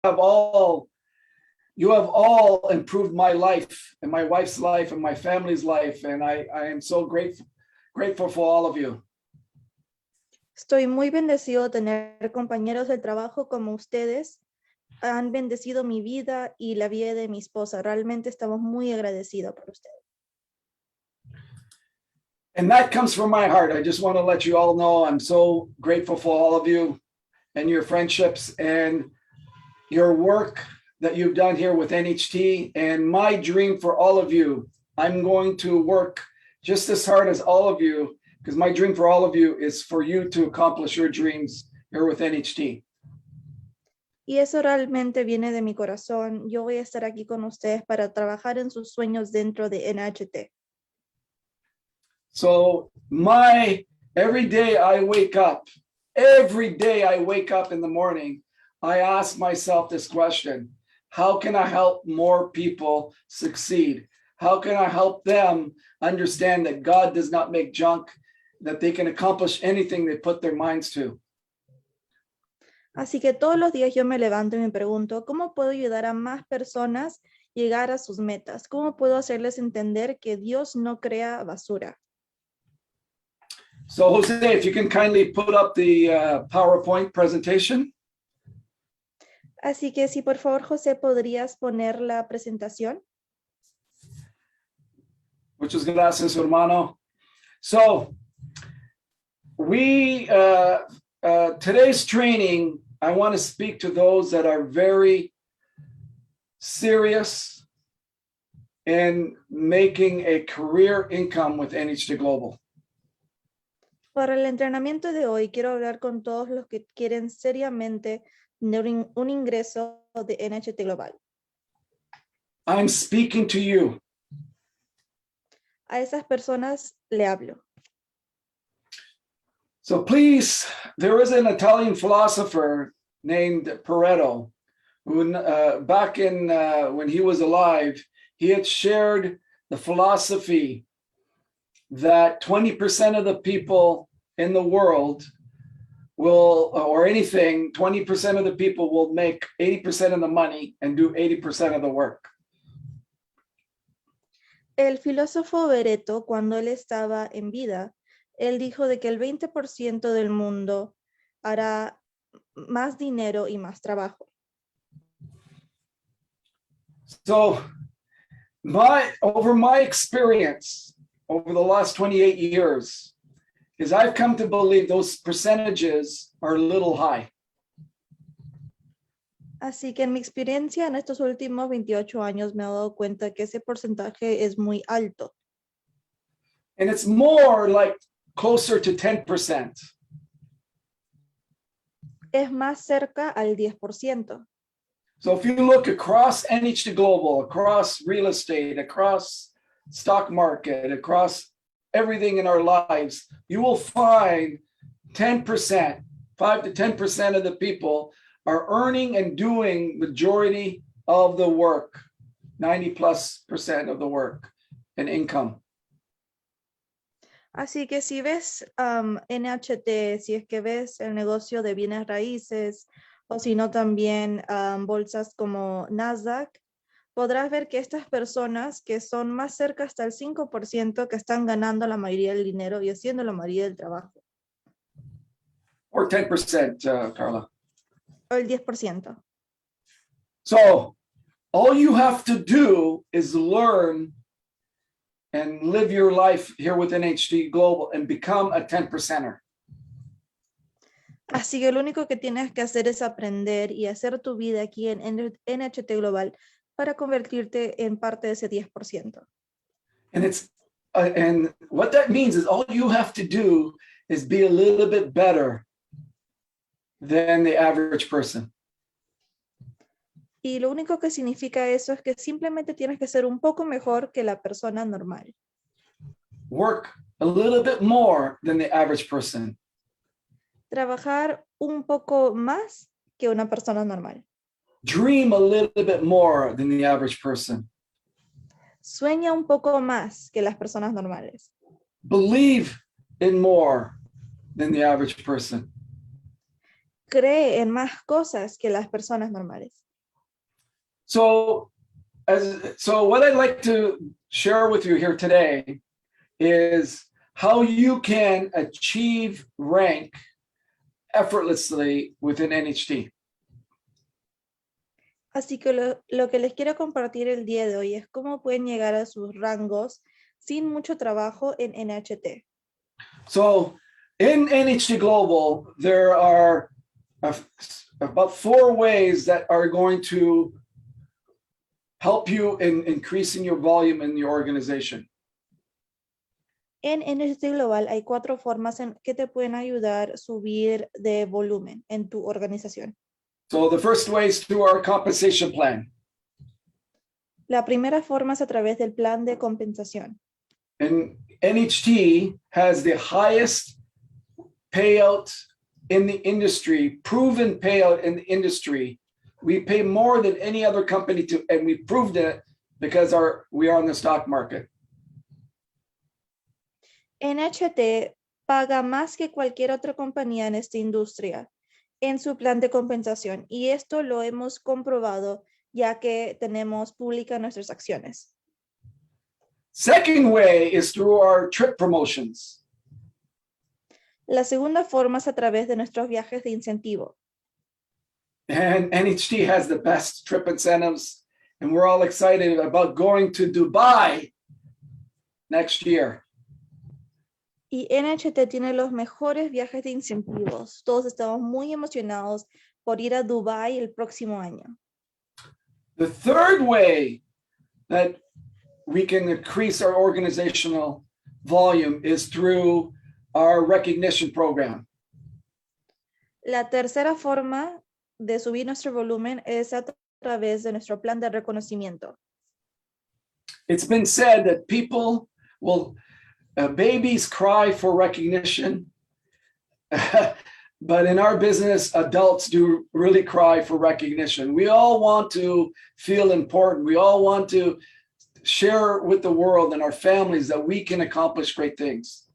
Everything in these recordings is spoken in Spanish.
have all you have all improved my life and my wife's life and my family's life, and I am so grateful for all of you. Estoy muy bendecido de tener compañeros de trabajo como ustedes. Han bendecido mi vida y la vida de mi esposa. Realmente estamos muy agradecidos por ustedes. And that comes from my heart. I just want to let you all know I'm so grateful for all of you and your friendships and your work that you've done here with NHT. And my dream for all of you, I'm going to work just as hard as all of you, because my dream for all of you is for you to accomplish your dreams here with NHT. Y eso realmente viene de mi corazón. Yo voy a estar aquí con ustedes para trabajar en sus sueños dentro de NHT. So every day I wake up in the morning, I ask myself this question: how can I help more people succeed? How can I help them understand that God does not make junk, that they can accomplish anything they put their minds to? Así que todos los días yo me levanto y me pregunto, ¿cómo puedo ayudar a más personas llegar a sus metas? ¿Cómo puedo hacerles entender que Dios no crea basura? So Jose, if you can kindly put up the PowerPoint presentation. Así que si por favor, José, podrías poner la presentación. Muchas gracias, hermano. So today's training, I want to speak to those that are very serious in making a career income with NHT Global. Para el entrenamiento de hoy, quiero hablar con todos los que quieren seriamente tener un ingreso de NHT Global. I'm speaking to you. A esas personas le hablo. So please, there is an Italian philosopher named Pareto, who back in when he was alive, he had shared the philosophy that 20% of the people in the world will, or anything, 20% of the people will make 80% of the money and do 80% of the work. El filósofo Pareto, cuando él estaba en vida, él dijo de que el 20% del mundo hará más dinero y más trabajo. So over my experience over the last 28 years, is I've come to believe those percentages are a little high. Así que en mi experiencia en estos últimos 28 años me he dado cuenta que ese porcentaje es muy alto. And it's more like closer to 10%. Es más cerca al 10%. So if you look across NHT Global, across real estate, across stock market, across everything in our lives, you will find 10%, 5 to 10% of the people are earning and doing majority of the work, 90+% of the work and income. Así que si ves NHT, si es que ves el negocio de bienes raíces, o si no también bolsas como Nasdaq, podrás ver que estas personas que son más cerca hasta el 5% que están ganando la mayoría del dinero y haciendo la mayoría del trabajo. Or 10%, Carla. O el 10%. So all you have to do is learn and live your life here with NHT Global and become a 10%er. Así que lo único que tienes que hacer es aprender y hacer tu vida aquí en NHT Global para convertirte en parte de ese 10%. And what that means is all you have to do is be a little bit better than the average person. Y lo único que significa eso es que simplemente tienes que ser un poco mejor que la persona normal. Work a little bit more than the average person. Trabajar un poco más que una persona normal. Dream a little bit more than the average person. Sueña un poco más que las personas normales. Believe in more than the average person. Cree en más cosas que las personas normales. So, so what I'd like to share with you here today is how you can achieve rank effortlessly within NHT. Así que lo que les quiero compartir el día de hoy es cómo pueden llegar a sus rangos sin mucho trabajo en NHT. So in NHT Global, there are about 4 ways that are going to help you in increasing your volume in your organization. En NHT Global hay 4 formas en que te pueden ayudar a subir de volumen en tu organización. So the first way is through our compensation plan. La primera forma es a través del plan de compensación. And NHT has the highest payout in the industry, proven payout in the industry. We pay more than any other company and we proved it because we are on the stock market. NHT paga más que cualquier otra compañía en esta industria en su plan de compensación y esto lo hemos comprobado ya que tenemos públicas nuestras acciones. Second way is through our trip promotions. La segunda forma es a través de nuestros viajes de incentivo. And NHT has the best trip incentives, and we're all excited about going to Dubai next year. Y NHT tiene los mejores viajes de incentivos. Todos estamos muy emocionados por ir a Dubái el próximo año. The third way that we can increase our organizational volume is through our recognition program. La tercera forma de subir nuestro volumen es a través de nuestro plan de reconocimiento. It's been said that people will, babies cry for recognition, but in our business, adults do really cry for recognition. We all want to feel important. We all want to share with the world and our families that we can accomplish great things.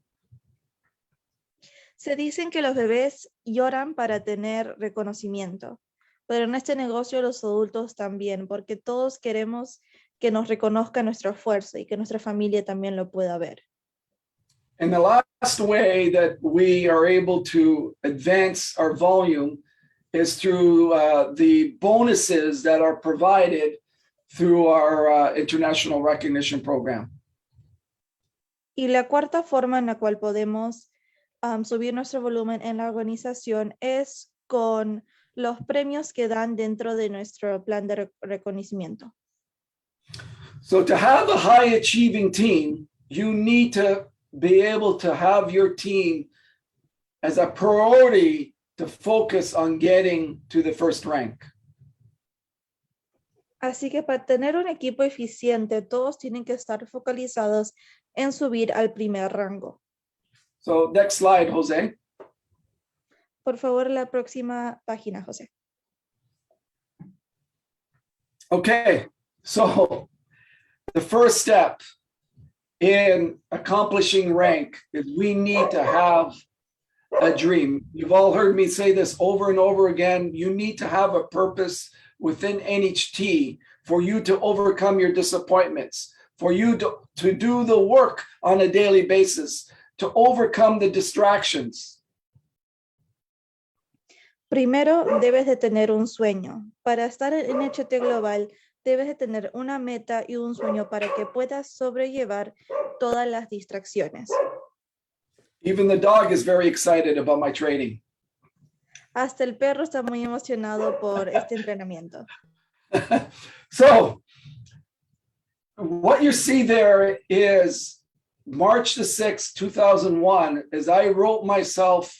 Se dicen que los bebés lloran para tener reconocimiento, pero en este negocio los adultos también, porque todos queremos que nos reconozca nuestro esfuerzo y que nuestra familia también lo pueda ver. And the last way that we are able to advance our volume is through the bonuses that are provided through our international recognition program. Y la cuarta forma en la cual podemos subir nuestro volumen en la organización es con los premios que dan dentro de nuestro plan de reconocimiento. So to have a high achieving team, you need to be able to have your team as a priority to focus on getting to the first rank. Así que para tener un equipo eficiente, todos tienen que estar focalizados en subir al primer rango. So next slide, Jose. Por favor, la próxima página, José. Okay, so the first step in accomplishing rank is we need to have a dream. You've all heard me say this over and over again. You need to have a purpose within NHT for you to overcome your disappointments, for you to do the work on a daily basis, to overcome the distractions. Primero, debes de tener un sueño. Para estar en NHT Global, debes de tener una meta y un sueño para que puedas sobrellevar todas las distracciones. Even the dog is very excited about my training. Hasta el perro está muy emocionado por este entrenamiento. So what you see there is March the 6th, 2001, as I wrote myself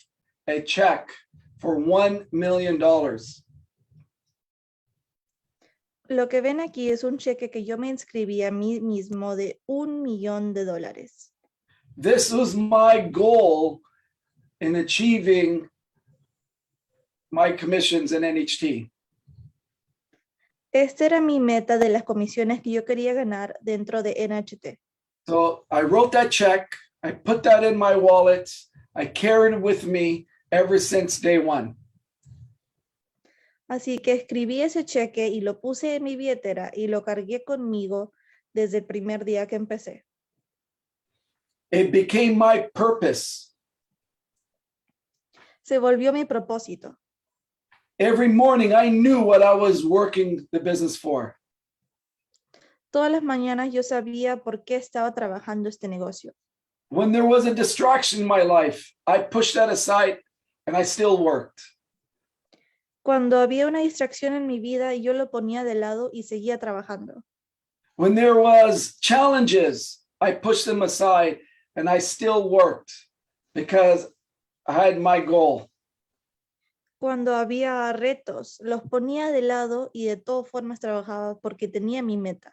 a check for $1 million. Lo que ven aquí es un cheque que yo me inscribí a mí mismo de $1 millón. This was my goal in achieving my commissions in NHT. Esta era mi meta de las comisiones que yo quería ganar dentro de NHT. So I wrote that check, I put that in my wallet, I carried it with me ever since day one. Así que escribí ese cheque y lo puse en mi billetera y lo cargué conmigo desde el primer día que empecé. It became my purpose. Se volvió mi propósito. Every morning, I knew what I was working the business for. Todas las mañanas yo sabía por qué estaba trabajando este negocio. When there was a distraction in my life, I pushed that aside and I still worked. Cuando había una distracción en mi vida, yo lo ponía de lado y seguía trabajando. When there was challenges, I pushed them aside and I still worked because I had my goal. Cuando había retos, los ponía de lado y de todas formas trabajaba porque tenía mi meta.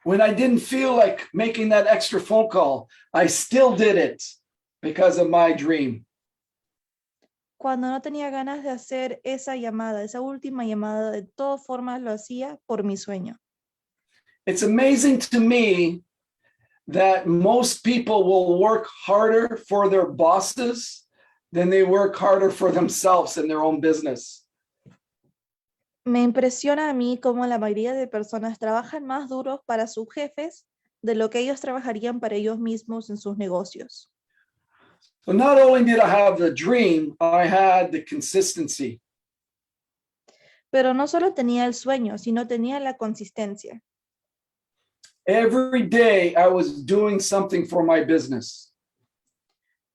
When I didn't feel like making that extra phone call, I still did it because of my dream. Cuando no tenía ganas de hacer esa llamada, esa última llamada, de todas formas lo hacía por mi sueño. It's amazing to me that most people will work harder for their bosses than they work harder for themselves in their own business. Me impresiona a mí cómo la mayoría de personas trabajan más duros para sus jefes de lo que ellos trabajarían para ellos mismos en sus negocios. So not only did I have the dream, I had the consistency. Pero no solo tenía el sueño, sino tenía la consistencia. Every day I was doing something for my business.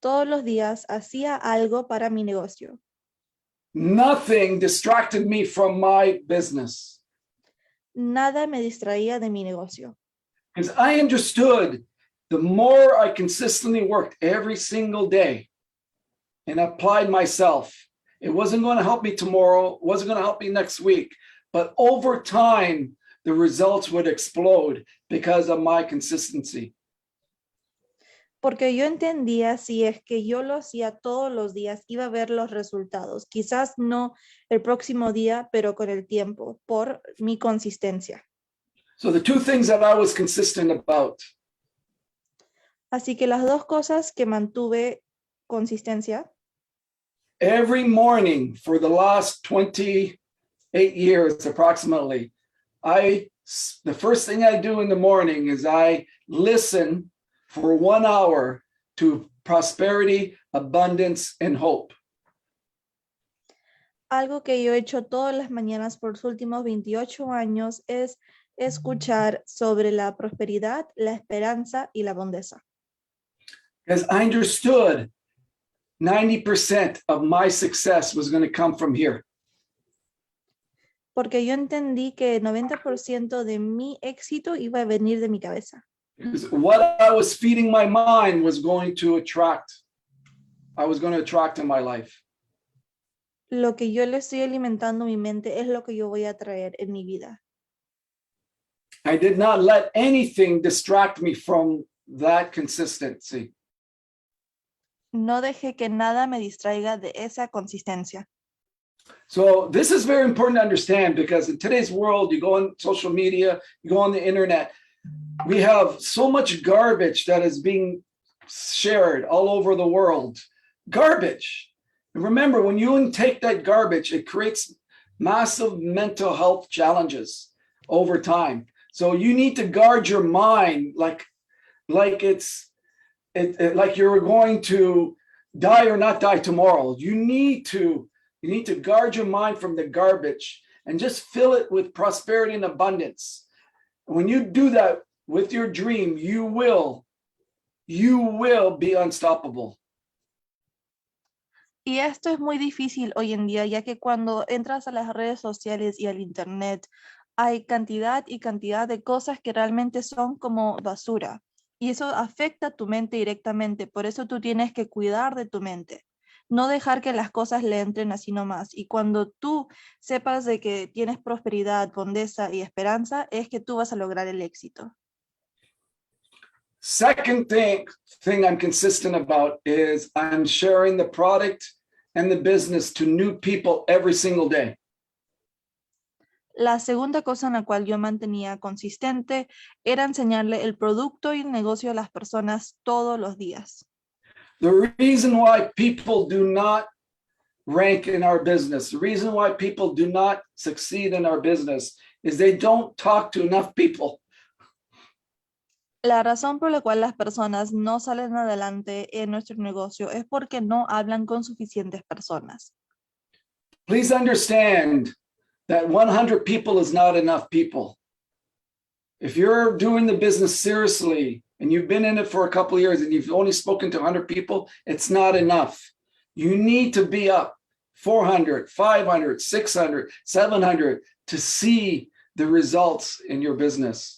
Todos los días hacía algo para mi negocio. Nothing distracted me from my business Nada me distraía de mi negocio. because I understood the more I consistently worked every single day and applied myself, it wasn't going to help me tomorrow, wasn't going to help me next week, but over time, the results would explode because of my consistency. Porque yo entendía si es que yo lo hacía todos los días, iba a ver los resultados. Quizás no el próximo día, pero con el tiempo, por mi consistencia. So the two things that I was consistent about, Así que las dos cosas que mantuve consistencia, every morning for the last 28 years approximately, the first thing I do in the morning is I listen for 1 hour to prosperity, abundance, and hope. algo que yo he hecho todas las mañanas por los últimos 28 años es escuchar sobre la prosperidad, la esperanza y la bondeza. Because I understood 90% of my success was going to come from here. Porque yo entendí que el 90% de mi éxito iba a venir de mi cabeza. Because what I was feeding my mind was going to attract. I was going to attract in my life. Lo que yo le estoy alimentando a mi mente es lo que yo voy a traer en mi vida. I did not let anything distract me from that consistency. No dejé que nada me distraiga de esa consistencia. So this is very important to understand because in today's world, you go on social media, you go on the internet, we have so much garbage that is being shared all over the world. Garbage. And remember, when you intake that garbage, it creates massive mental health challenges over time. So you need to guard your mind like you're going to die or not die tomorrow. You need to guard your mind from the garbage and just fill it with prosperity and abundance. When you do that with your dream, you will be unstoppable. Y esto es muy difícil hoy en día, ya que cuando entras a las redes sociales y al internet, hay cantidad y cantidad de cosas que realmente son como basura. Y eso afecta a tu mente directamente. Por eso tú tienes que cuidar de tu mente. No dejar que las cosas le entren así nomás. Y cuando tú sepas de que tienes prosperidad, bondeza y esperanza, es que tú vas a lograr el éxito. Second thing I'm consistent about is I'm sharing the product and the business to new people every single day. La segunda cosa en la cual yo mantenía consistente era enseñarle el producto y el negocio a las personas todos los días. The reason why people do not rank in our business. The reason why people do not succeed in our business is they don't talk to enough people. La razón por la cual las personas no salen adelante en nuestro negocio es porque no hablan con suficientes personas. Please understand that 100 people is not enough people. If you're doing the business seriously and you've been in it for a couple of years and you've only spoken to 100 people, it's not enough. You need to be up 400, 500, 600, 700 to see the results in your business.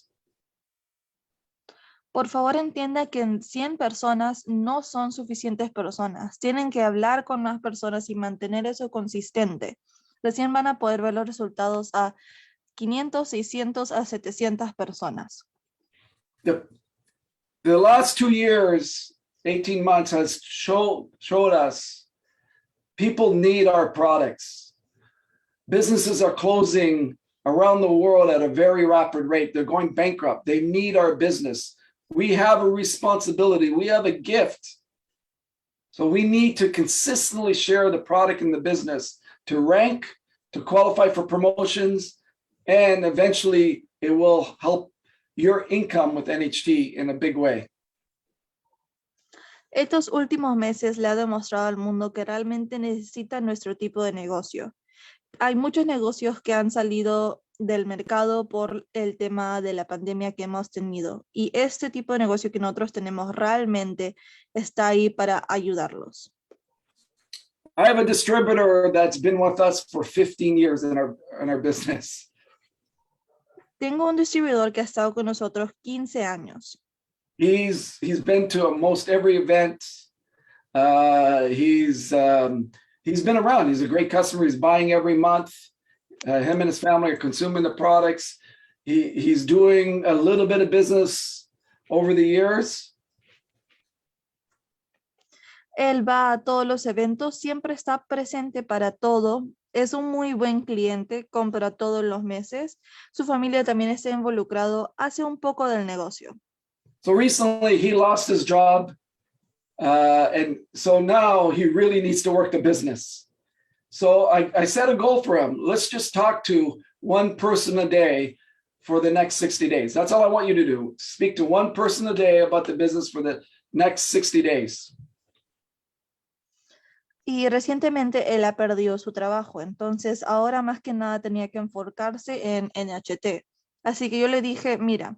Por favor, entienda que en 100 personas no son suficientes personas. Tienen que hablar con más personas y mantener eso consistente. Recién van a poder ver los resultados a 500, 600 a 700 personas. The last 2 years, 18 months has showed us people need our products. Businesses are closing around the world at a very rapid rate. They're going bankrupt. They need our business. We have a responsibility. We have a gift. So we need to consistently share the product in the business to rank, to qualify for promotions, and eventually it will help your income with NHT in a big way. Estos últimos meses le ha demostrado al mundo que realmente necesita nuestro tipo de negocio. Hay muchos negocios que han salido del mercado por el tema de la pandemia que hemos tenido. Y este tipo de negocio que nosotros tenemos realmente está ahí para ayudarlos. I have a distributor that's been with us for 15 years in our business. Tengo un distribuidor que ha estado con nosotros 15 años. He's been to almost every event. He's been around. He's a great customer. He's buying every month. Him and his family are consuming the products. He's doing a little bit of business over the years. Él va a todos los eventos, siempre está presente para todo. Es un muy buen cliente, compra todos los meses. Su familia también está involucrado, hace un poco del negocio. So recently he lost his job. And so now he really needs to work the business. So I set a goal for him. Let's just talk to one person a day for the next 60 days. That's all I want you to do. Speak to one person a day about the business for the next 60 days. Y recientemente él ha perdido su trabajo, entonces ahora más que nada tenía que enfocarse en NHT. Así que yo le dije, mira,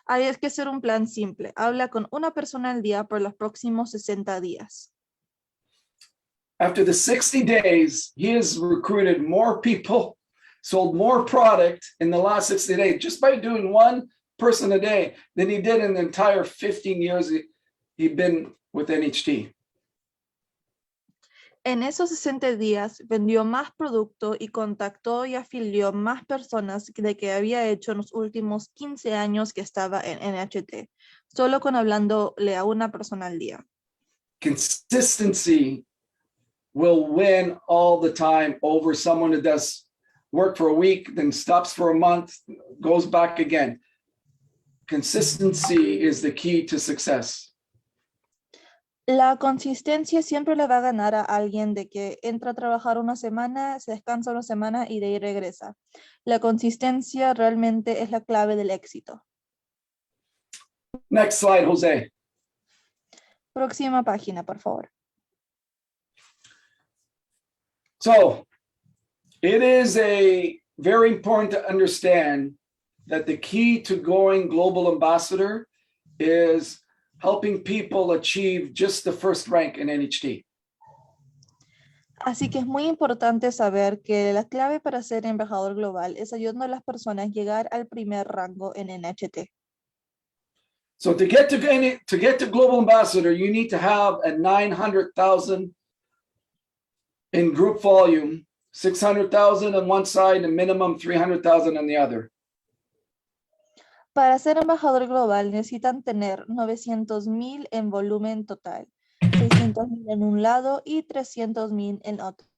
hay que hacer un plan simple. Habla con una persona al día por los próximos 60 días. After the 60 days, he has recruited more people, sold more product in the last 60 days, just by doing one person a day than he did in the entire 15 years he'd been with NHT. En esos 60 días vendió más producto y contactó y afilió más personas de que había hecho en los últimos 15 años que estaba en NHT, solo con hablándole a una persona al día. Consistency will win all the time over someone that does work for a week, then stops for a month, goes back again. Consistency is the key to success. La consistencia siempre le va a ganar a alguien de que entra a trabajar una semana, se descansa una semana y de ahí regresa. La consistencia realmente es la clave del éxito. Next slide, Jose. Próxima página, por favor. So it is very important to understand that the key to going global ambassador is helping people achieve just the first rank in NHT. Así que es muy importante saber que la clave para ser embajador global es ayudando a las personas a llegar al primer rango en NHT. So to get to global ambassador, you need to have a 900,000 in group volume, 600,000 on one side and minimum 300,000 on the other. Para ser embajador global necesitan tener 900,000 en volumen total, 600,000 en un lado y 300,000 en otro.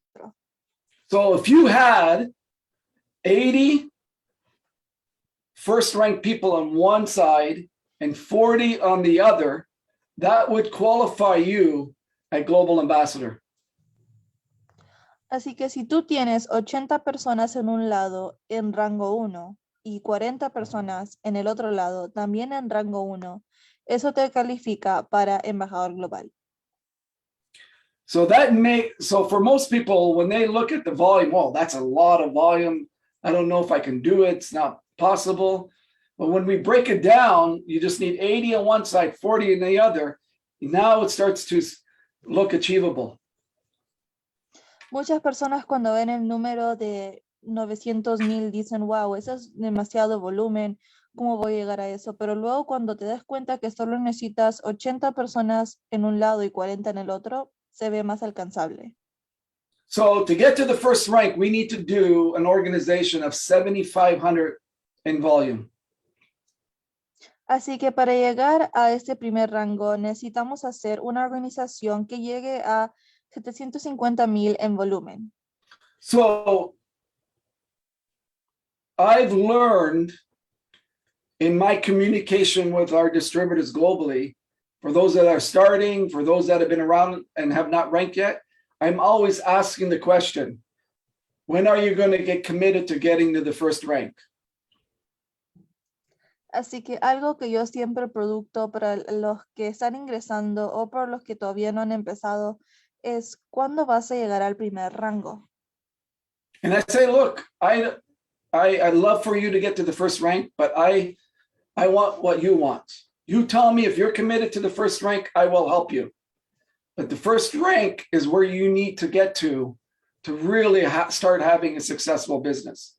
So if you had 80 first-ranked people on one side and 40 on the other, that would qualify you as global ambassador. Así que si tú tienes 80 personas en un lado en rango 1 y 40 personas en el otro lado también en rango 1, eso te califica para embajador global. So for most people, when they look at the volume, oh, that's a lot of volume. I don't know if I can do it. It's not possible. But when we break it down, you just need 80 on one side, 40 on the other. Now it starts to look achievable. Muchas personas cuando ven el número de 900,000 dicen, wow, eso es demasiado volumen, ¿cómo voy a llegar a eso? Pero luego cuando te das cuenta que solo necesitas 80 personas en un lado y 40 en el otro, se ve más alcanzable. So to get to the first rank, we need to do an organization of 7,500 in volume. Así que para llegar a este primer rango necesitamos hacer una organización que llegue a 750,000 en volumen. So I've learned in my communication with our distributors globally, for those that are starting, for those that have been around and have not ranked yet, I'm always asking the question, when are you going to get committed to getting to the first rank? Así que algo que yo siempre producto para los que están ingresando o para los que todavía no han empezado es ¿cuándo vas a llegar al primer rango? And I say, look, I'd love for you to get to the first rank, but I want what you want. You tell me if you're committed to the first rank, I will help you. But the first rank is where you need to get to really start having a successful business.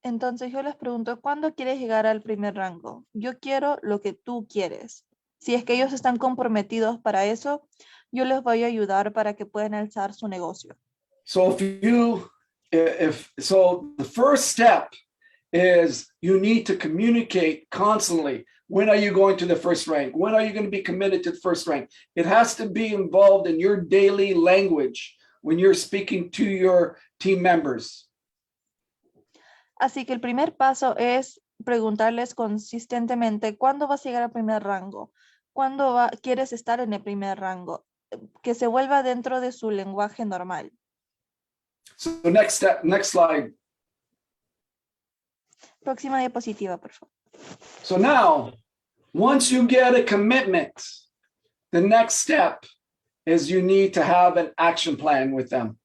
Entonces yo les pregunto, ¿cuándo quieres llegar al primer rango? Yo quiero lo que tú quieres. Si es que ellos están comprometidos para eso, yo les voy a ayudar para que puedan alzar su negocio. So the first step is you need to communicate constantly. When are you going to the first rank? When are you going to be committed to the first rank? It has to be involved in your daily language when you're speaking to your team members. Así que el primer paso es preguntarles consistentemente, ¿cuándo vas a llegar al primer rango? ¿Cuándo quieres estar en el primer rango? Que se vuelva dentro de su lenguaje normal. So next slide. Próxima diapositiva, por favor. So now, once you get a commitment, the next step is you need to have an action plan with them.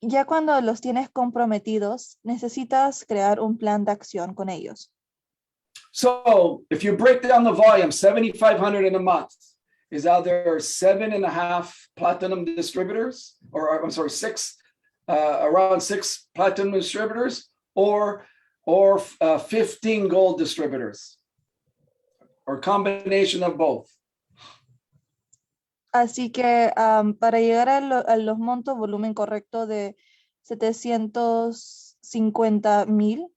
Ya cuando los tienes comprometidos, necesitas crear un plan de acción con ellos. So if you break down the volume, 7,500 in a month is either 7.5 platinum distributors, or I'm sorry, around 6 platinum distributors, or 15 gold distributors, or combination of both. Así que para llegar a los montos volumen correcto de 750,000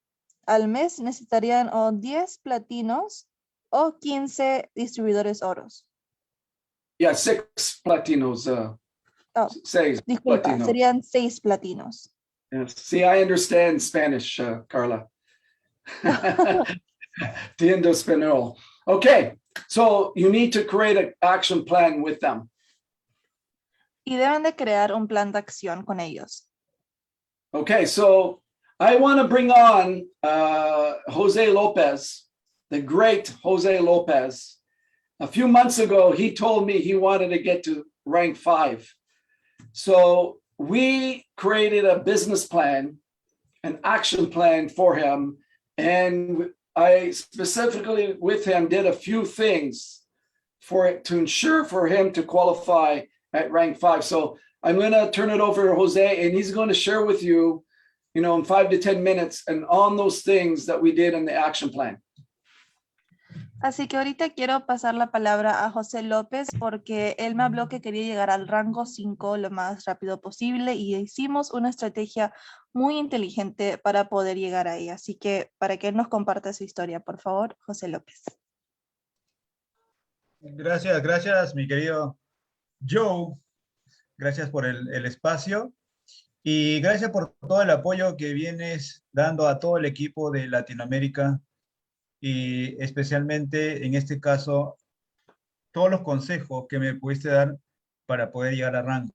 al mes necesitarían o 10 platinos o 15 distribuidores oros. Yeah, 6 platinos. 6 Disculpa, platinos. serían 6 platinos. Yes. See, I understand Spanish, Carla. Entiendo español. Okay, so you need to create an action plan with them. Y deben de crear un plan de acción con ellos. Okay, so I want to bring on Jose Lopez, the great Jose Lopez. A few months ago, he told me he wanted to get to rank 5. So we created a business plan, an action plan for him. And I specifically with him did a few things to ensure for him to qualify at rank 5. So I'm going to turn it over to Jose, and he's going to share with you, in 5 to 10 minutes, and on those things that we did in the action plan. Así que ahorita quiero pasar la palabra a José López porque él me habló que quería llegar al rango 5 lo más rápido posible y hicimos una estrategia muy inteligente para poder llegar ahí. Así que para que él nos comparta su historia, por favor, José López. Gracias, mi querido Joe. Gracias por el espacio y gracias por todo el apoyo que vienes dando a todo el equipo de Latinoamérica y especialmente en este caso todos los consejos que me pudiste dar para poder llegar a rango.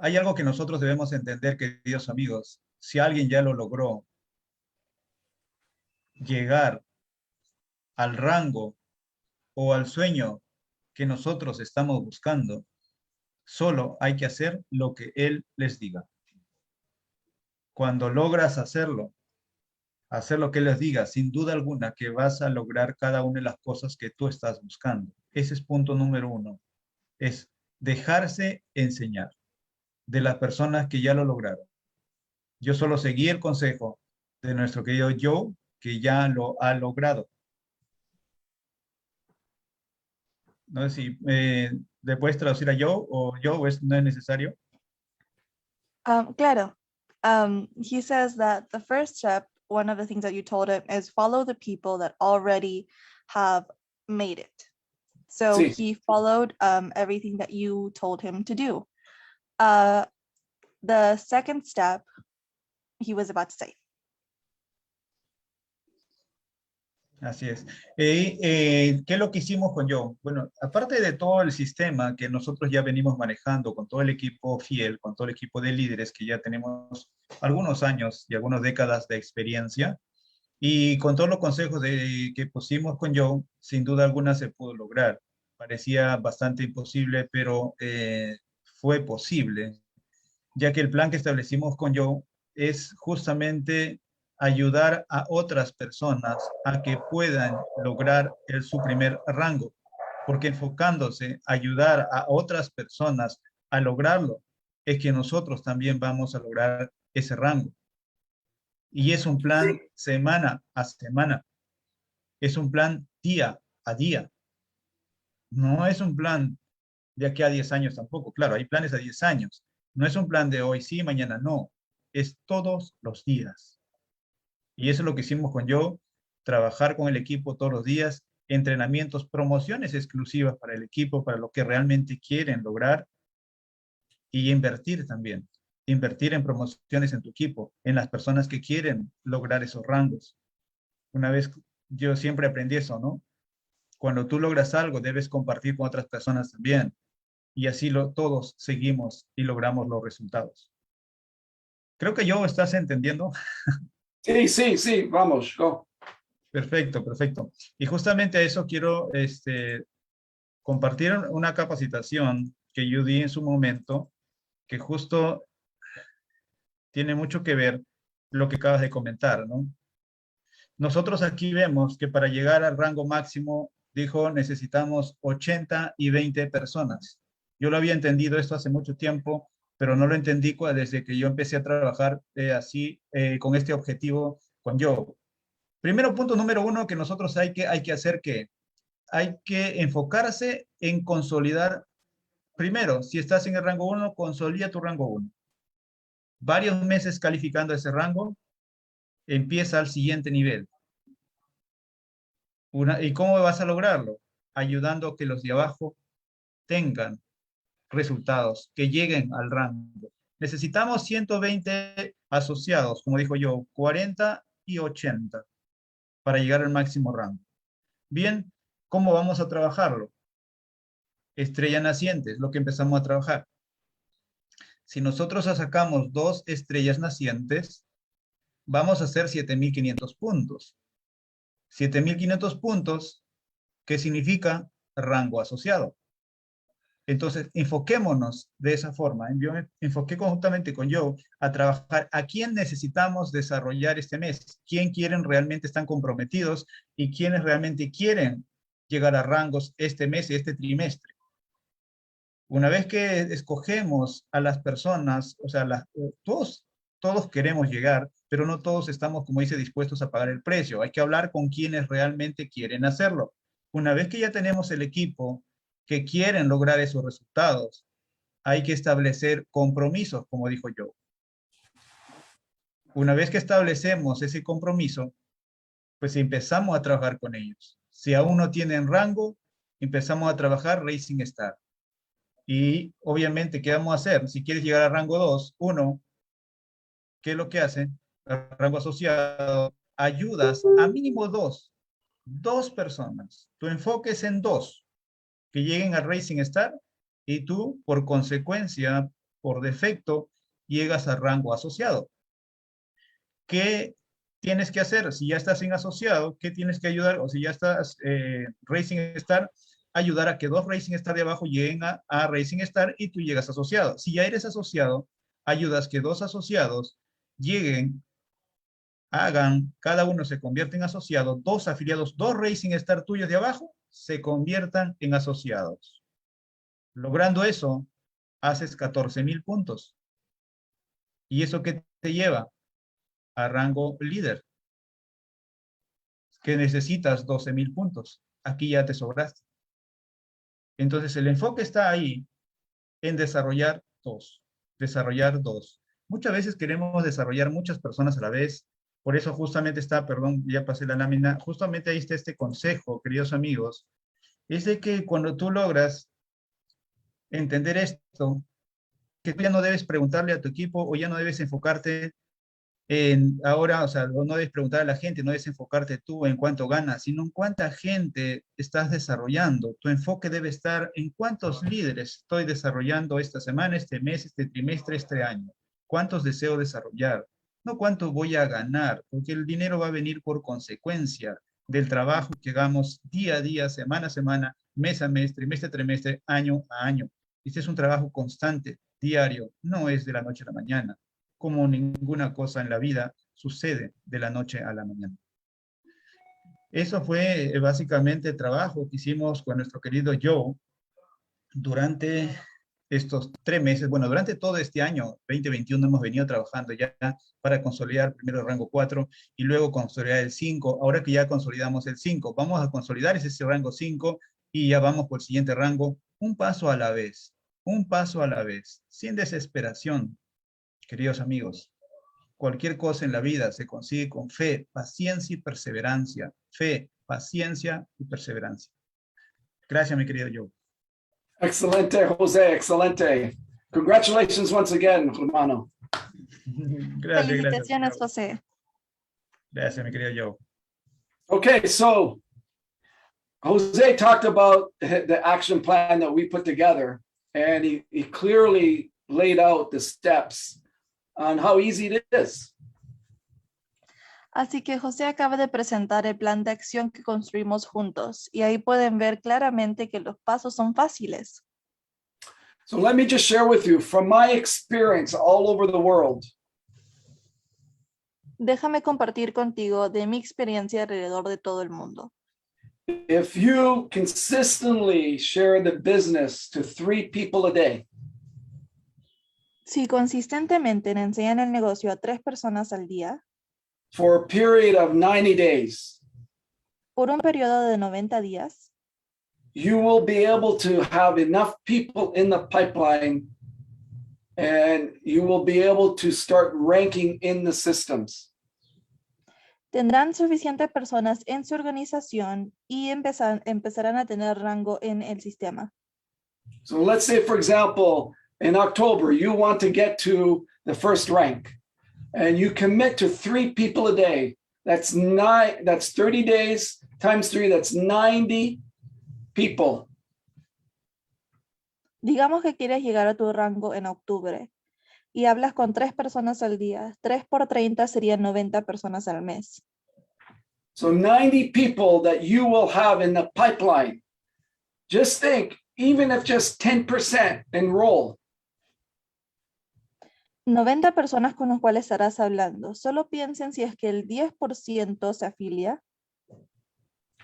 hay algo que nosotros debemos entender, queridos amigos. Si alguien ya lo logró llegar al rango o al sueño que nosotros estamos buscando, solo hay que hacer lo que él les diga. Cuando logras hacerlo, hacer lo que él les diga, sin duda alguna que vas a lograr cada una de las cosas que tú estás buscando. Ese es punto número uno. Es dejarse enseñar de las personas que ya lo lograron. Yo solo seguí el consejo de nuestro querido Joe, que ya lo ha logrado. No sé si le puedes traducir a Joe o Joe no es necesario. Claro. He says that the first step, one of the things that you told him, is follow the people that already have made it. So Sí. he followed everything that you told him to do. The second step, he was about to say. Así es. ¿Qué es lo que hicimos con Joe? Bueno, aparte de todo el sistema que nosotros ya venimos manejando con todo el equipo fiel, con todo el equipo de líderes que ya tenemos algunos años y algunas décadas de experiencia, y con todos los consejos que pusimos con Joe, sin duda alguna se pudo lograr. Parecía bastante imposible, pero fue posible, ya que el plan que establecimos con Joe es justamente ayudar a otras personas a que puedan lograr su primer rango, porque enfocándose a ayudar a otras personas a lograrlo, es que nosotros también vamos a lograr ese rango. Y es un plan semana a semana, es un plan día a día, no es un plan de aquí a 10 años tampoco. Claro, hay planes a 10 años, no es un plan de hoy sí, mañana no, es todos los días. Y eso es lo que hicimos con Joe, trabajar con el equipo todos los días, entrenamientos, promociones exclusivas para el equipo, para lo que realmente quieren lograr, y invertir también. Invertir en promociones en tu equipo, en las personas que quieren lograr esos rangos. Una vez, yo siempre aprendí eso, ¿no? Cuando tú logras algo, debes compartir con otras personas también. Y así todos seguimos y logramos los resultados. Creo que Joe, ¿estás entendiendo? Sí, vamos, go. Perfecto, perfecto. Y justamente a eso quiero compartir una capacitación que yo di en su momento, que justo tiene mucho que ver lo que acabas de comentar, ¿no? Nosotros aquí vemos que para llegar al rango máximo, dijo, necesitamos 80 y 20 personas. Yo lo había entendido esto hace mucho tiempo, pero no lo entendí desde que yo empecé a trabajar así, con este objetivo con Joe. Primero, punto número uno, que nosotros hay que hacer que hay que enfocarse en consolidar. Primero, si estás en el rango 1, consolida tu rango 1. Varios meses calificando ese rango, empieza al siguiente nivel. ¿Y cómo vas a lograrlo? Ayudando a que los de abajo tengan resultados, que lleguen al rango. Necesitamos 120 asociados, como dijo yo, 40 y 80 para llegar al máximo rango. Bien, ¿cómo vamos a trabajarlo? Estrellas nacientes, lo que empezamos a trabajar. Si nosotros sacamos 2 estrellas nacientes, vamos a hacer 7,500 puntos. 7,500 puntos, ¿qué significa? Rango asociado. Entonces, enfoquémonos de esa forma. Yo me enfoqué conjuntamente con Joe a trabajar a quién necesitamos desarrollar este mes, quién quieren realmente están comprometidos y quiénes realmente quieren llegar a rangos este mes y este trimestre. Una vez que escogemos a las personas, o sea, todos queremos llegar, pero no todos estamos, como dice, dispuestos a pagar el precio. Hay que hablar con quienes realmente quieren hacerlo. Una vez que ya tenemos el equipo que quieren lograr esos resultados, hay que establecer compromisos, como dijo Joe. Una vez que establecemos ese compromiso, pues empezamos a trabajar con ellos. Si aún no tienen rango, empezamos a trabajar Racing Star. Y obviamente, ¿qué vamos a hacer? Si quieres llegar a rango 2, 1, ¿qué es lo que hacen? Rango asociado, ayudas a mínimo 2 personas. Tu enfoque es en 2 que lleguen a Racing Star y tú, por consecuencia, por defecto llegas a rango asociado. ¿Qué tienes que hacer? Si ya estás en asociado, ¿qué tienes que ayudar? O si ya estás Racing Star, ayudar a que 2 Racing Star de abajo lleguen a Racing Star y tú llegas asociado. Si ya eres asociado, ayudas que 2 asociados lleguen, hagan, cada uno se convierte en asociado, 2 afiliados, 2 Racing Star tuyos de abajo se conviertan en asociados. Logrando eso, haces 14,000 puntos. ¿Y eso qué te lleva? A rango líder, que necesitas 12,000 puntos. Aquí ya te sobraste. Entonces el enfoque está ahí en desarrollar 2. Desarrollar 2. Muchas veces queremos desarrollar muchas personas a la vez. Por eso justamente está, perdón, ya pasé la lámina, justamente ahí está este consejo, queridos amigos, es de que cuando tú logras entender esto, que tú ya no debes preguntarle a tu equipo o ya no debes enfocarte en ahora, o sea, no debes preguntar a la gente, no debes enfocarte tú en cuánto ganas, sino en cuánta gente estás desarrollando. Tu enfoque debe estar en cuántos líderes estoy desarrollando esta semana, este mes, este trimestre, este año. ¿Cuántos deseo desarrollar? No cuánto voy a ganar, porque el dinero va a venir por consecuencia del trabajo que hagamos día a día, semana a semana, mes a mes, trimestre a trimestre, año a año. Este es un trabajo constante, diario, no es de la noche a la mañana. Como ninguna cosa en la vida sucede de la noche a la mañana. Eso fue básicamente el trabajo que hicimos con nuestro querido Joe durante estos 3 meses. Bueno, durante todo este año 2021 hemos venido trabajando ya para consolidar primero el rango 4 y luego consolidar el 5. Ahora que ya consolidamos el 5, vamos a consolidar ese rango 5 y ya vamos por el siguiente rango, un paso a la vez, sin desesperación. Queridos amigos, cualquier cosa en la vida se consigue con fe, paciencia y perseverancia. Fe, paciencia y perseverancia. Gracias, mi querido Joe. Excelente, Jose, excelente. Congratulations once again, hermano. Gracias, Felicitaciones, gracias. José. Gracias, mi querido Joe. Okay, so Jose talked about the action plan that we put together, and he clearly laid out the steps on how easy it is. Así que José acaba de presentar el plan de acción que construimos juntos y ahí pueden ver claramente que los pasos son fáciles. So let me just share with you from my experience all over the world. Déjame compartir contigo de mi experiencia alrededor de todo el mundo. If you consistently share the business to 3 people a day, Si consistentemente le enseñan el negocio a 3 personas al día, for a period of 90 days, por un periodo de 90 días, you will be able to have enough people in the pipeline and you will be able to start ranking in the systems. tendrán suficientes personas en su organización y empezarán a tener rango en el sistema. So let's say, for example, in October, you want to get to the first rank and you commit to 3 people a day. That's 30 days times 3, that's 90 people. Digamos que quieres llegar a tu rango en octubre y hablas con 3 personas al día. 3 por 30 serían 90 personas al mes. So 90 people that you will have in the pipeline. Just think, even if just 10% enroll, 90 personas con las cuales estarás hablando. Solo piensen si es que el 10% se afilia.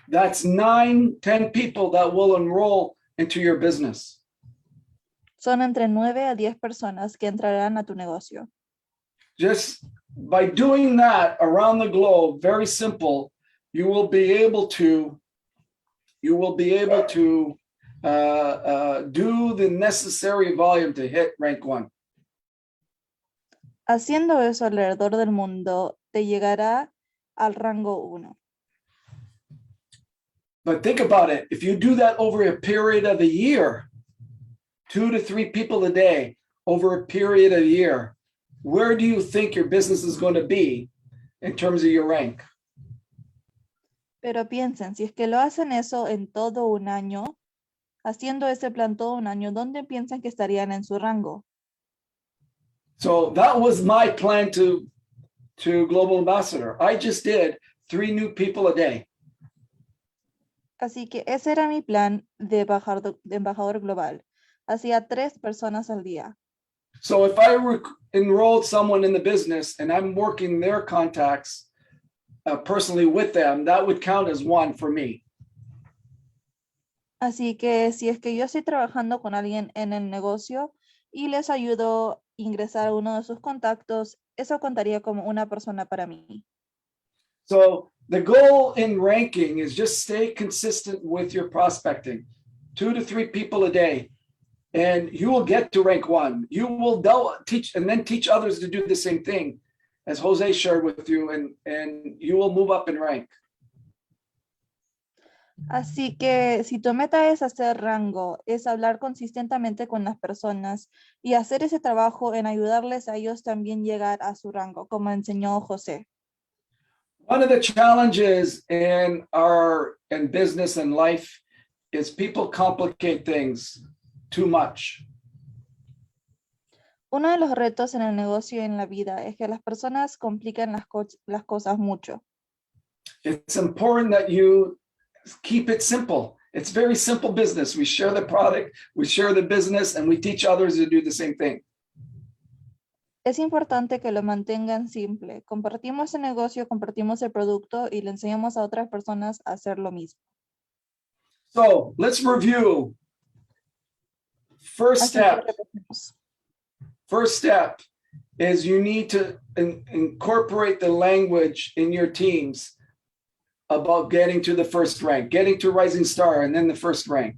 that's 9-10 people that will enroll into your business. Son entre 9 a 10 personas que entrarán a tu negocio. Just by doing that around the globe, very simple, you will be able to do the necessary volume to hit rank 1. Haciendo eso alrededor del mundo, te llegará al rango 1. But think about it. If you do that over a period of a year, 2 to 3 people a day over a period of a year, where do you think your business is going to be in terms of your rank? Pero piensen, si es que lo hacen eso en todo un año, haciendo ese plan todo un año, ¿dónde piensan que estarían en su rango? So that was my plan to Global Ambassador. I just did 3 new people a day. Así que ese era mi plan de embajador global. Hacía 3 personas al día. So if I enrolled someone in the business and I'm working their contacts personally with them, that would count as 1 for me. Así que si es que yo estoy trabajando con alguien en el negocio y les ayudo a ingresar a uno de sus contactos, eso contaría como una persona para mí. So the goal in ranking is just stay consistent with your prospecting, 2 to 3 people a day, and you will get to rank 1. You will teach and then teach others to do the same thing as Jose shared with you, and you will move up in rank. Así que si tu meta es hacer rango, es hablar consistentemente con las personas y hacer ese trabajo en ayudarles a ellos también llegar a su rango, como enseñó José. One of the challenges in business and life is people complicate things too much. Uno de los retos en el negocio y en la vida es que las personas complican las cosas mucho. It's important that you keep it simple. It's very simple business. We share the product, we share the business, and we teach others to do the same thing. Es importante que lo mantengan simple. Compartimos el negocio, compartimos el producto y le enseñamos a otras personas a hacer lo mismo. So let's review. First Así que step. repetimos. First step is you need to incorporate the language in your teams about getting to the first rank, getting to Rising Star, and then the first rank.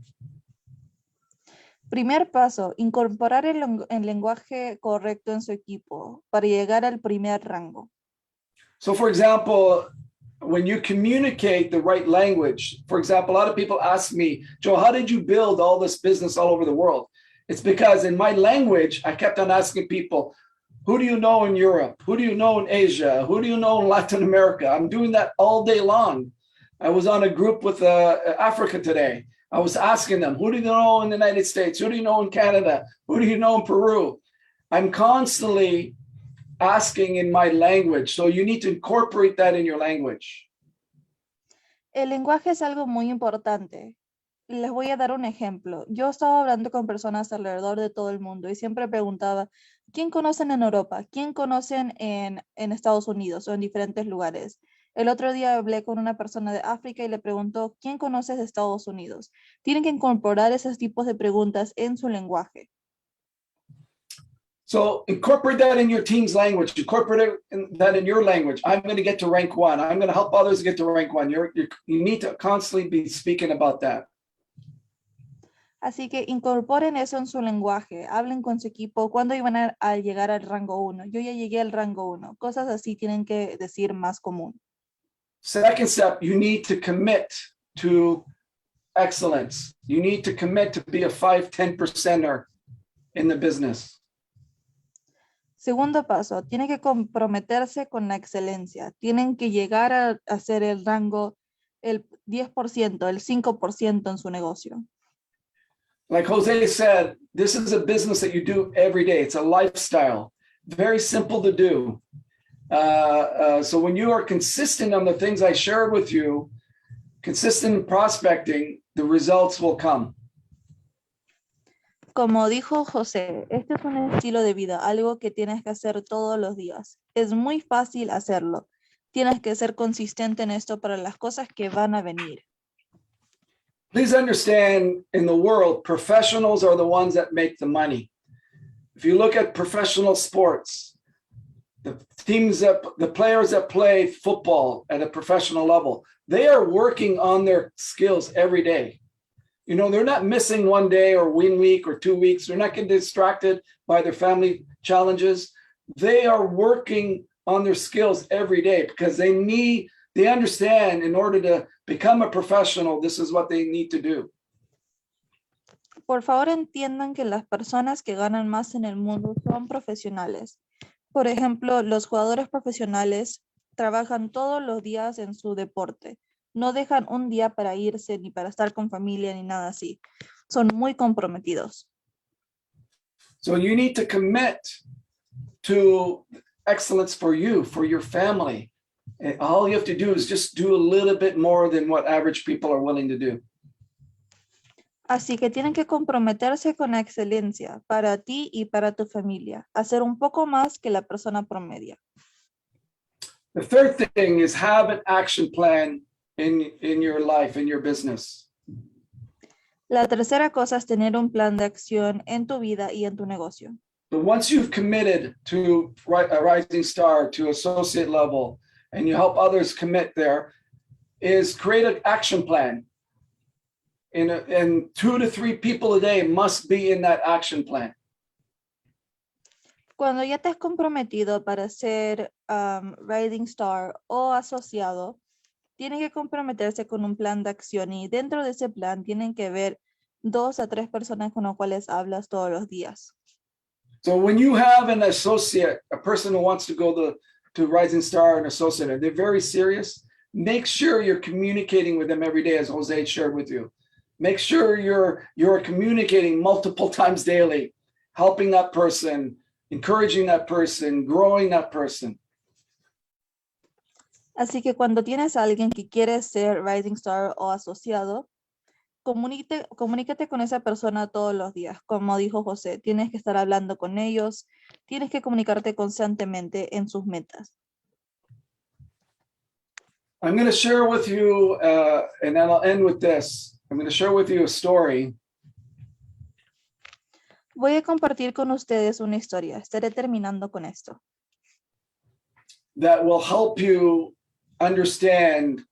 Primer paso, incorporar el lenguaje correcto en su equipo para llegar al primer rango. So for example, when you communicate the right language, for example, a lot of people ask me, Joe, how did you build all this business all over the world? It's because in my language, I kept on asking people, who do you know in Europe? Who do you know in Asia? Who do you know in Latin America? I'm doing that all day long. I was on a group with Africa today. I was asking them, who do you know in the United States? Who do you know in Canada? Who do you know in Peru? I'm constantly asking in my language. So you need to incorporate that in your language. El lenguaje es algo muy importante. Les voy a dar un ejemplo. Yo estaba hablando con personas alrededor de todo el mundo y siempre preguntaba, ¿quién conocen en Europa? ¿Quién conocen en Estados Unidos o en diferentes lugares? El otro día hablé con una persona de África y le preguntó, ¿quién conoces de Estados Unidos? Tienen que incorporar esos tipos de preguntas en su lenguaje. So incorporate that in your team's language. Incorporate that in your language. I'm going to get to rank 1. I'm going to help others get to rank 1. You need to constantly be speaking about that. Así que incorporen eso en su lenguaje. Hablen con su equipo. ¿Cuándo iban a llegar al rango 1? Yo ya llegué al rango 1. Cosas así tienen que decir más común. Second step, you need to commit to excellence. You need to commit to be a 5-10%er in the business. Segundo paso, tiene que comprometerse con la excelencia. Tienen que llegar a hacer el rango, el 10%, el 5% en su negocio. Like Jose said, this is a business that you do every day. It's a lifestyle, very simple to do. So when you are consistent on the things I shared with you, consistent in prospecting, the results will come. Como dijo José, este es un estilo de vida, algo que tienes que hacer todos los días. Es muy fácil hacerlo. Tienes que ser consistente en esto para las cosas que van a venir. Please understand, in the world, professionals are the ones that make the money. If you look at professional sports, the players that play football at a professional level, they are working on their skills every day. You know, they're not missing one day or 1 week or 2 weeks. They're not getting distracted by their family challenges. They are working on their skills every day because they understand in order to become a professional, this is what they need to do. Por favor, entiendan que las personas que ganan más en el mundo son profesionales. Por ejemplo, los jugadores profesionales trabajan todos los días en su deporte. No dejan un día para irse, ni para estar con familia, ni nada así. Son muy comprometidos. So you need to commit to excellence for you, for your family. And all you have to do is just do a little bit more than what average people are willing to do. Así que tienen que comprometerse con la excelencia para ti y para tu familia. Hacer un poco más que la persona promedia. The third thing is have an action plan in your life, in your business. La tercera cosa es tener un plan de acción en tu vida y en tu negocio. But once you've committed to a Rising Star, to associate level, and you help others commit there, is create an action plan. And 2 to 3 people a day must be in that action plan. Cuando ya te has comprometido para ser Rising Star o asociado, tienen que comprometerse con un plan de acción y dentro de ese plan tienen que ver 2 a 3 personas con las cuales hablas todos los días. So when you have an associate, a person who wants to go to Rising Star and associate, and they're very serious, make sure you're communicating with them every day, as Jose shared with you. Make sure you're communicating multiple times daily, helping that person, encouraging that person, growing that person. Así que cuando tienes a alguien que quiere ser Rising Star o asociado, comunícate con esa persona todos los días. Como dijo José, tienes que estar hablando con ellos, tienes que comunicarte constantemente en sus metas. I'm going to share with you, and then I'll end with this. I'm going to share with you a story Voy a compartir con ustedes una historia. Estaré terminando con esto. that will help you understand,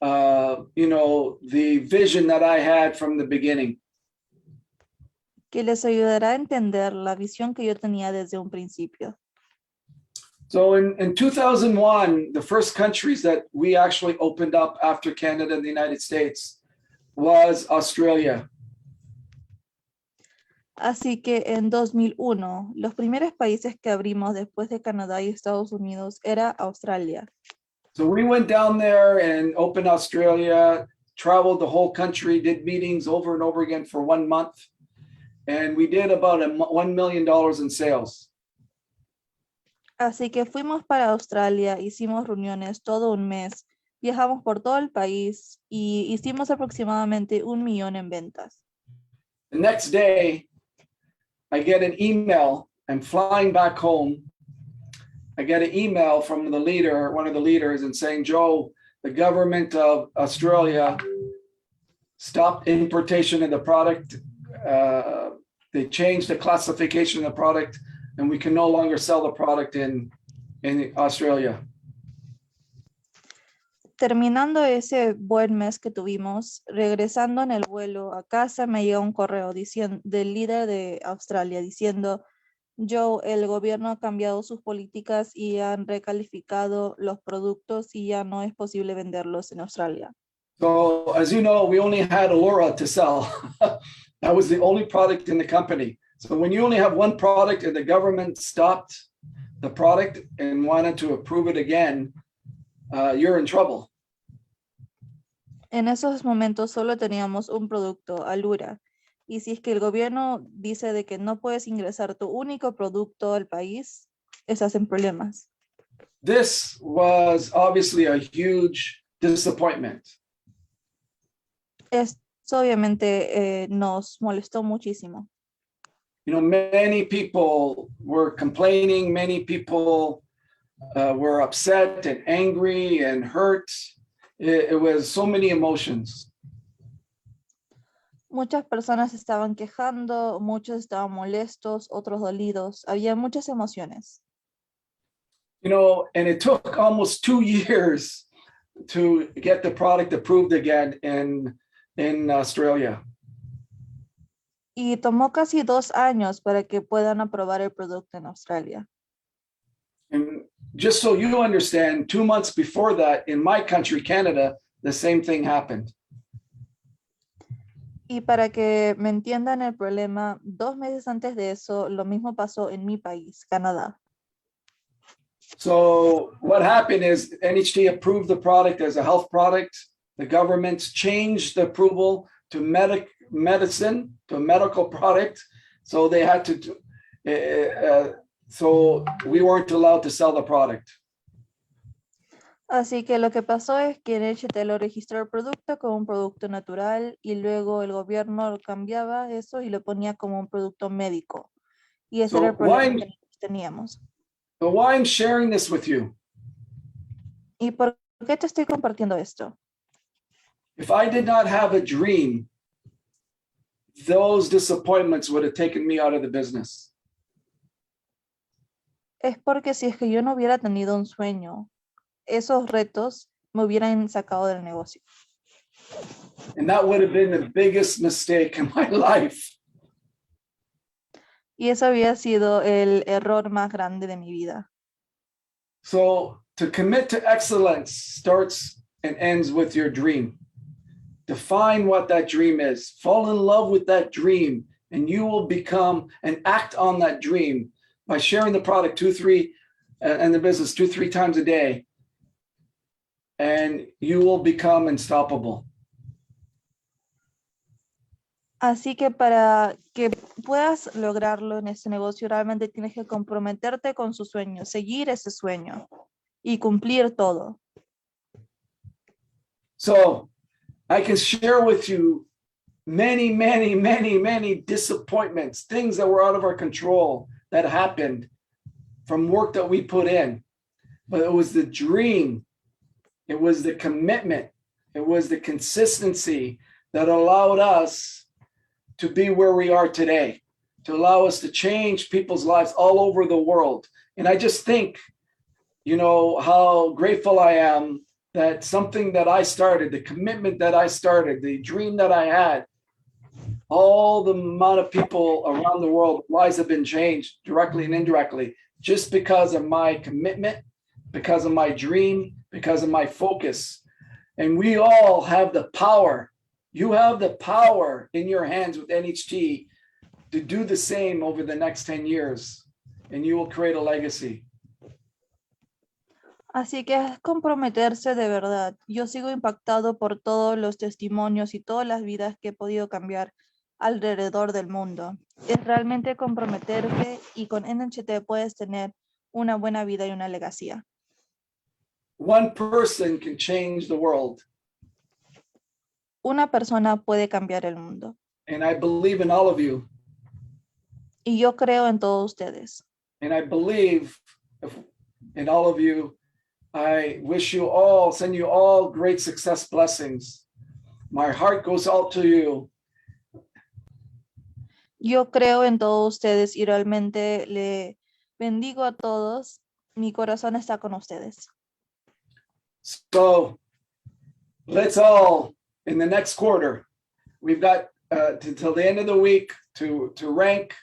the vision that I had from the beginning. Que les ayudará a entender la visión que yo tenía desde un principio. So in 2001, the first countries that we actually opened up after Canada and the United States was Australia. Así que en 2001, los primeros países que abrimos después de Canadá y Estados Unidos era Australia. So we went down there and opened Australia, traveled the whole country, did meetings over and over again for 1 month. And we did about $1 million in sales. Así que fuimos para Australia, hicimos reuniones todo un mes, viajamos por todo el país y hicimos aproximadamente 1 millón en ventas. The next day, I get an email. I'm flying back home. I get an email from the leader, one of the leaders, and saying, Joe, the government of Australia stopped importation of the product. They changed the classification of the product, and we can no longer sell the product in Australia. Terminando ese buen mes que tuvimos, regresando en el vuelo a casa, me llegó un correo del líder de Australia diciendo, Joe, el gobierno ha cambiado sus políticas y han recalificado los productos y ya no es posible venderlos en Australia. So as you know, we only had Allura to sell. That was the only product in the company. So when you only have one product and the government stopped the product and wanted to approve it again, you're in trouble. En esos momentos solo teníamos un producto, Allura. Y si es que el gobierno dice de que no puedes ingresar tu único producto al país, estás en problemas. This was obviously a huge disappointment. Esto obviamente nos molestó muchísimo. Many people were complaining, many people were upset and angry and hurt. It was so many emotions. Muchas personas estaban quejando, muchos estaban molestos, otros dolidos. Había muchas emociones. And it took almost 2 years to get the product approved again in Australia. Y tomó casi 2 años para que puedan aprobar el producto en Australia. And just so you understand, 2 months before that, in my country, Canada, the same thing happened. Y para que me entiendan el problema, 2 meses antes de eso, lo mismo pasó en mi país, Canadá. So what happened is NHT approved the product as a health product. The government changed the approval to medicine, to a medical product. So they had to So we weren't allowed to sell the product. Así que lo que pasó es que NHT lo registró el producto como un producto natural y luego el gobierno cambiaba eso y lo ponía como un producto médico. Y ese So era el problema why- que nosotros teníamos. So why I'm sharing this with you? ¿Y por qué te estoy compartiendo esto? If I did not have a dream, those disappointments would have taken me out of the business. Es porque si es que yo no hubiera tenido un sueño, esos retos me hubieran sacado del negocio. And that would have been the biggest mistake in my life. Y eso había sido el error más grande de mi vida. So to commit to excellence starts and ends with your dream. Define what that dream is. Fall in love with that dream, and you will become and act on that dream by sharing the product and the business 2-3 times a day. And you will become unstoppable. Así que para que puedas lograrlo en este negocio, realmente tienes que comprometerte con su sueño, seguir ese sueño y cumplir todo. So I can share with you many disappointments, things that were out of our control that happened from work that we put in. But it was the dream, it was the commitment, it was the consistency that allowed us to be where we are today, to allow us to change people's lives all over the world. And I just think, you know, how grateful I am that something that I started, the commitment that I started, the dream that I had, all the amount of people around the world, lives have been changed directly and indirectly, just because of my commitment, because of my dream, because of my focus. And we all have the power. You have the power in your hands with NHT to do the same over the next 10 years, and you will create a legacy. Así que es comprometerse de verdad. Yo sigo impactado por todos los testimonios y todas las vidas que he podido cambiar alrededor del mundo. Es realmente comprometerse y con NHT puedes tener una buena vida y una legacía. One person can change the world. Una persona puede cambiar el mundo. And I believe in all of you. Y yo creo en todos ustedes. And I believe in all of you. I wish you all, send you all great success blessings. My heart goes out to you. Yo creo en todos ustedes y realmente le bendigo a todos. Mi corazón está con ustedes. So let's all, in the next quarter, we've got till the end of the week to rank,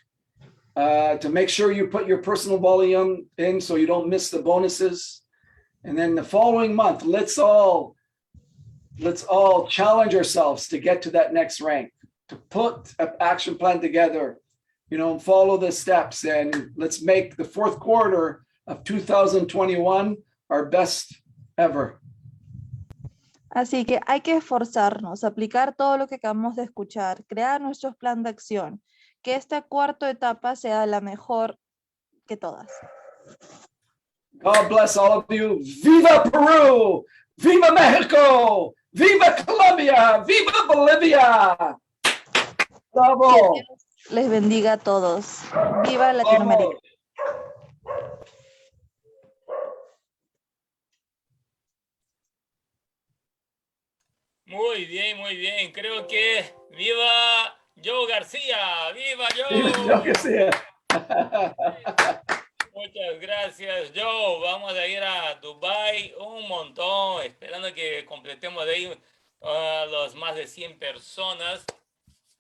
to make sure you put your personal volume in so you don't miss the bonuses. And then the following month, let's all challenge ourselves to get to that next rank, to put an action plan together, you know, follow the steps, and let's make the fourth quarter of 2021 our best ever. Así que hay que esforzarnos, aplicar todo lo que acabamos de escuchar, crear nuestros planes de acción, que esta cuarta etapa sea la mejor que todas. God bless all of you. Viva Peru! Viva Mexico! Viva Colombia! Viva Bolivia! Bravo! Les bendiga a todos. Viva Latinoamérica. Muy bien. Creo que viva Joe García. ¡Viva Joe! Yo que sea. Muchas gracias, Joe. Vamos a ir a Dubai un montón, esperando que completemos de ahí los más de 100 personas.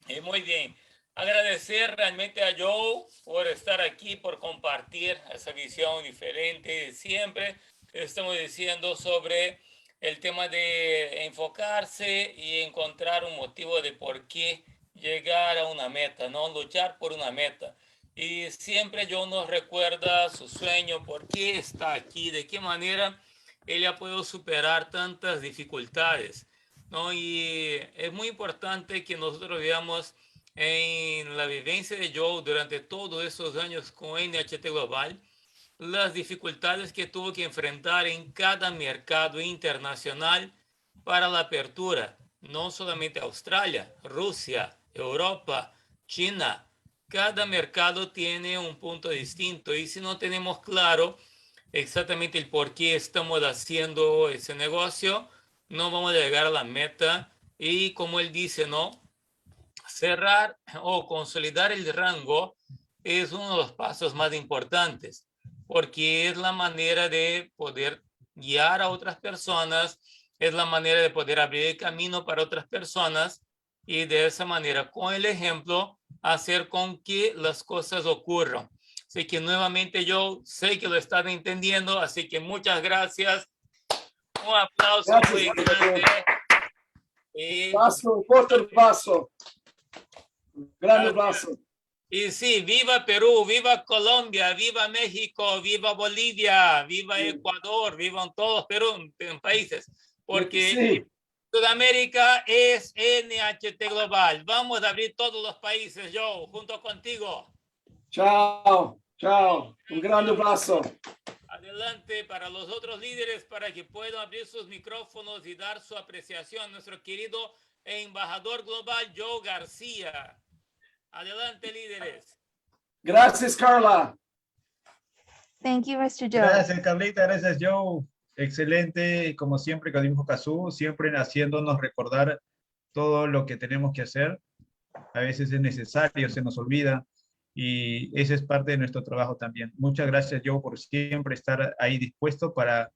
Y muy bien. Agradecer realmente a Joe por estar aquí, por compartir esa visión diferente. Siempre estamos diciendo sobre el tema de enfocarse y encontrar un motivo de por qué llegar a una meta, ¿no? Luchar por una meta. Y siempre Joe nos recuerda su sueño, por qué está aquí, de qué manera él ha podido superar tantas dificultades, ¿no? Y es muy importante que nosotros veamos en la vivencia de Joe durante todos esos años con NHT Global, las dificultades que tuvo que enfrentar en cada mercado internacional para la apertura, no solamente Australia, Rusia, Europa, China. Cada mercado tiene un punto distinto y si no tenemos claro exactamente el por qué estamos haciendo ese negocio, no vamos a llegar a la meta y como él dice, ¿no? Cerrar o consolidar el rango es uno de los pasos más importantes porque es la manera de poder guiar a otras personas, es la manera de poder abrir el camino para otras personas y de esa manera, con el ejemplo, hacer con que las cosas ocurran. Así que nuevamente yo sé que lo están entendiendo, así que muchas gracias. Un aplauso muy grande. Y, Vaso, fuerte el vaso. Grande vaso. y sí, viva Perú, viva Colombia, viva México, viva Bolivia, viva Ecuador, vivan todos Perú en países, porque Sí. Sudamérica es NHT Global. Vamos a abrir todos los países, yo, junto contigo. Chao, chao. Un grande vaso. Adelante para los otros líderes para que puedan abrir sus micrófonos y dar su apreciación a nuestro querido embajador global Joe García. Adelante, líderes. Gracias, Carla. Thank you, Mr. Joe. Gracias, Carlita. Gracias, Joe. Excelente, como siempre, con Dibujo Kazoo, siempre haciéndonos recordar todo lo que tenemos que hacer. A veces es necesario, se nos olvida, y ese es parte de nuestro trabajo también. Muchas gracias, Joe, por siempre estar ahí dispuesto para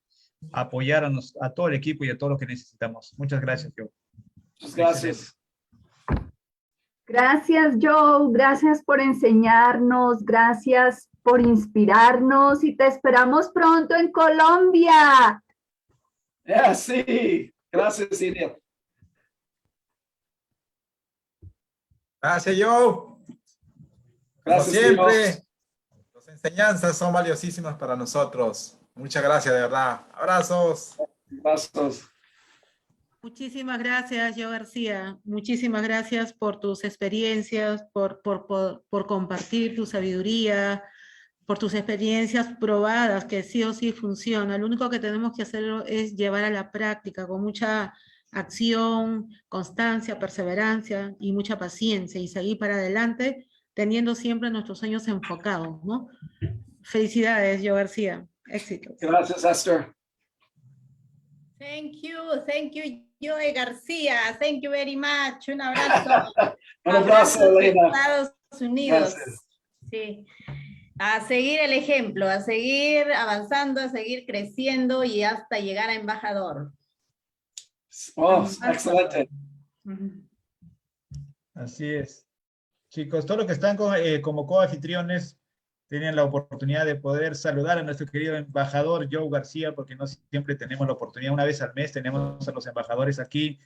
apoyar a todo el equipo y a todo lo que necesitamos. Muchas gracias, Joe. Muchas gracias. Gracias, Joe. Gracias por enseñarnos. Gracias por inspirarnos. Y te esperamos pronto en Colombia. Sí. Gracias, Silvia. Gracias, Joe. Como Gracias, siempre, Dios. las enseñanzas son valiosísimas para nosotros. Muchas gracias, de verdad. Abrazos. Vasos. Muchísimas gracias, Joe García. Muchísimas gracias por tus experiencias, por compartir tu sabiduría, por tus experiencias probadas que sí o sí funcionan. Lo único que tenemos que hacer es llevar a la práctica con mucha acción, constancia, perseverancia y mucha paciencia y seguir para adelante teniendo siempre nuestros sueños enfocados, ¿no? Felicidades, Joe García. Éxitos. Gracias, Esther. Thank you, Joe García. Thank you very much. Un abrazo. Un abrazo, de Elena. Estados Unidos. Gracias. Sí. A seguir el ejemplo, a seguir avanzando, a seguir creciendo y hasta llegar a embajador. Oh, excelente. Así es. Chicos, todos los que están como coanfitriones tienen la oportunidad de poder saludar a nuestro querido embajador Joe García, porque no siempre tenemos la oportunidad, una vez al mes tenemos a los embajadores aquí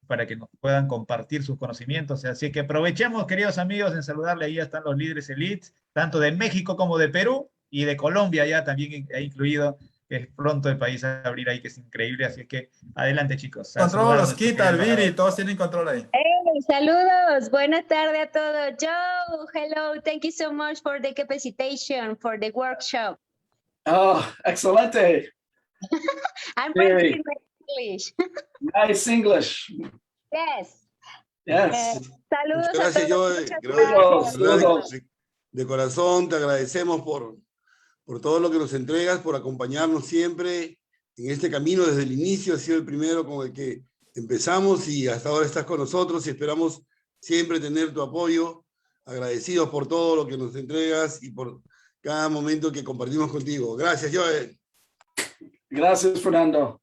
para que nos puedan compartir sus conocimientos. Así que aprovechemos, queridos amigos, en saludarle. Ahí están los líderes elites, tanto de México como de Perú, y de Colombia ya también ha incluido, que es pronto el país a abrir ahí, que es increíble. Así que adelante, chicos. Control los quita, el Viri, todos tienen control ahí. Hey, saludos, buenas tardes a todos. Joe, hello, thank you so much for the capacitation, for the workshop. Oh, excelente. I'm Very. practicing my English. Nice English. Yes. Yes. Saludos Gracias, a todos. Joe. Muchas Gracias. Saludos. De corazón te agradecemos por todo lo que nos entregas, por acompañarnos siempre en este camino desde el inicio. Ha sido el primero con el que empezamos y hasta ahora estás con nosotros y esperamos siempre tener tu apoyo. Agradecidos por todo lo que nos entregas y por cada momento que compartimos contigo. Gracias, Joe. Gracias, Fernando.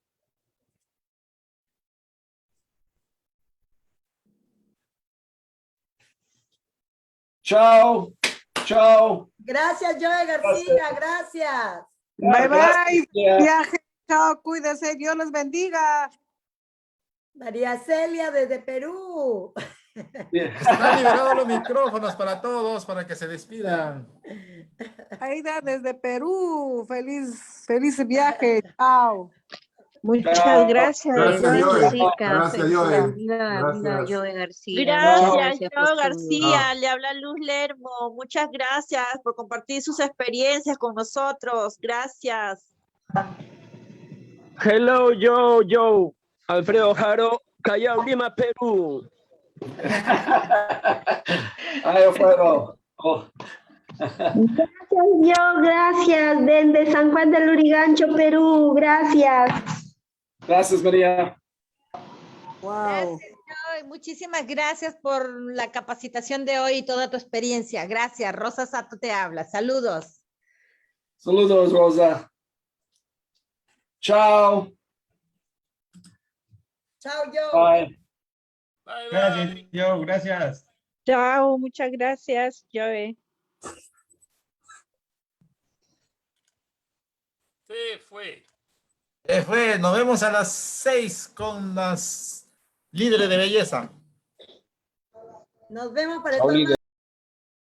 Chao. Chao. Gracias, Joe García. Gracias. Bye, Gracias. bye. Viaje. Chao, cuídense. Dios les bendiga. María Celia desde Perú. Están liberados los micrófonos para todos, para que se despidan. Aida desde Perú. Feliz viaje. Chao. Muchas gracias, Gracias, Joe. Jessica. Gracias, Joe. Mira, Gracias. Joe García. Gracias, por Joe tu- García. Le habla Luz Lermo. Muchas gracias por compartir sus experiencias con nosotros. Gracias. Hello, Joe. Alfredo Jaro, Callao, Lima, Perú. Ay, Alfredo. Oh. Gracias, yo, gracias, desde San Juan del Lurigancho, Perú, gracias. Gracias, María. Wow. Joy, muchísimas gracias por la capacitación de hoy y toda tu experiencia. Gracias. Rosa Sato te habla. Saludos. Saludos, Rosa. Chao. Chao, Joe. Bye. Bye, Gracias, bye. Joe, gracias. Chao, muchas gracias, Joe. Se fue. Nos vemos a las 6 con las líderes de belleza. Nos vemos para el Chao, torneo. líder.